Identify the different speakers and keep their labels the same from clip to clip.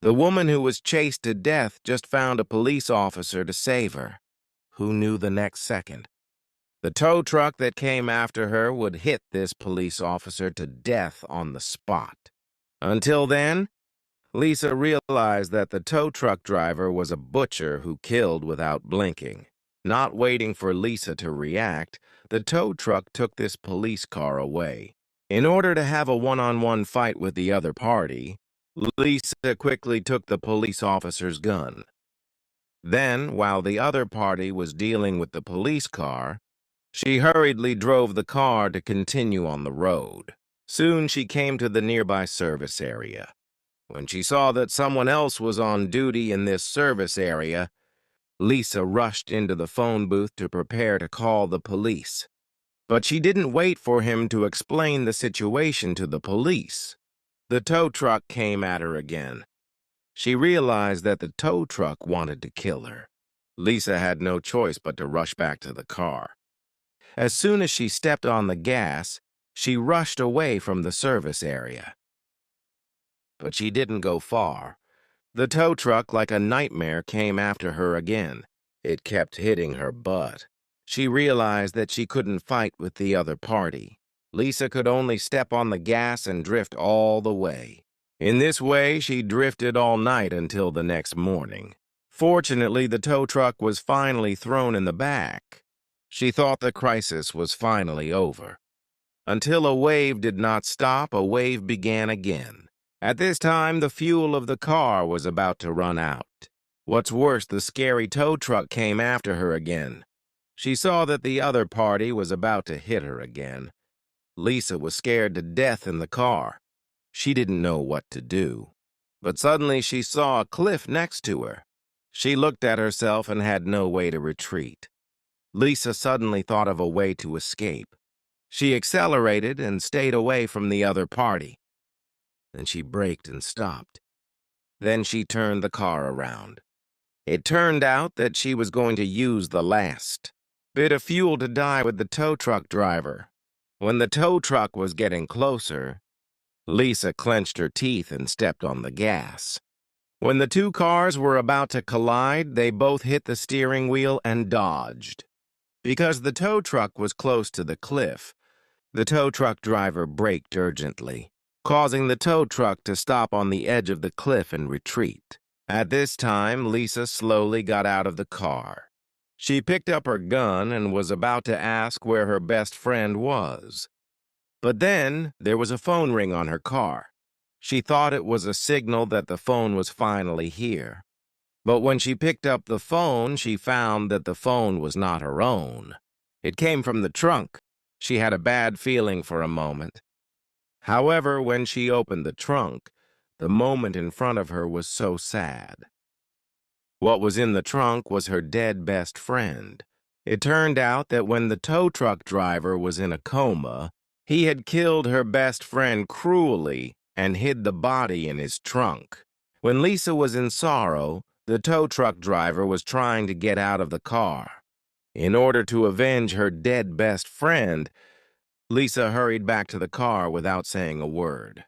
Speaker 1: The woman who was chased to death just found a police officer to save her. Who knew the next second? The tow truck that came after her would hit this police officer to death on the spot. Until then, Lisa realized that the tow truck driver was a butcher who killed without blinking. Not waiting for Lisa to react, the tow truck took this police car away. In order to have a one-on-one fight with the other party, Lisa quickly took the police officer's gun. Then, while the other party was dealing with the police car, she hurriedly drove the car to continue on the road. Soon she came to the nearby service area. When she saw that someone else was on duty in this service area, Lisa rushed into the phone booth to prepare to call the police. But she didn't wait for him to explain the situation to the police. The tow truck came at her again. She realized that the tow truck wanted to kill her. Lisa had no choice but to rush back to the car. As soon as she stepped on the gas, she rushed away from the service area. But she didn't go far. The tow truck, like a nightmare, came after her again. It kept hitting her butt. She realized that she couldn't fight with the other party. Lisa could only step on the gas and drift all the way. In this way, she drifted all night until the next morning. Fortunately, the tow truck was finally thrown in the back. She thought the crisis was finally over. Until a wave did not stop, a wave began again. At this time, the fuel of the car was about to run out. What's worse, the scary tow truck came after her again. She saw that the other party was about to hit her again. Lisa was scared to death in the car. She didn't know what to do. But suddenly she saw a cliff next to her. She looked at herself and had no way to retreat. Lisa suddenly thought of a way to escape. She accelerated and stayed away from the other party. Then she braked and stopped. Then she turned the car around. It turned out that she was going to use the last bit of fuel to die with the tow truck driver. When the tow truck was getting closer, Lisa clenched her teeth and stepped on the gas. When the two cars were about to collide, they both hit the steering wheel and dodged. Because the tow truck was close to the cliff, the tow truck driver braked urgently, causing the tow truck to stop on the edge of the cliff and retreat. At this time, Lisa slowly got out of the car. She picked up her gun and was about to ask where her best friend was. But then there was a phone ring on her car. She thought it was a signal that the phone was finally here. But when she picked up the phone, she found that the phone was not her own. It came from the trunk. She had a bad feeling for a moment. However, when she opened the trunk, the moment in front of her was so sad. What was in the trunk was her dead best friend. It turned out that when the tow truck driver was in a coma, he had killed her best friend cruelly and hid the body in his trunk. When Lisa was in sorrow, the tow truck driver was trying to get out of the car. In order to avenge her dead best friend, Lisa hurried back to the car without saying a word.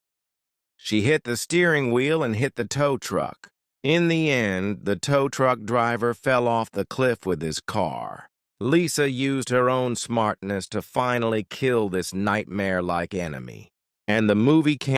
Speaker 1: She hit the steering wheel and hit the tow truck. In the end, the tow truck driver fell off the cliff with his car. Lisa used her own smartness to finally kill this nightmare-like enemy. And the movie came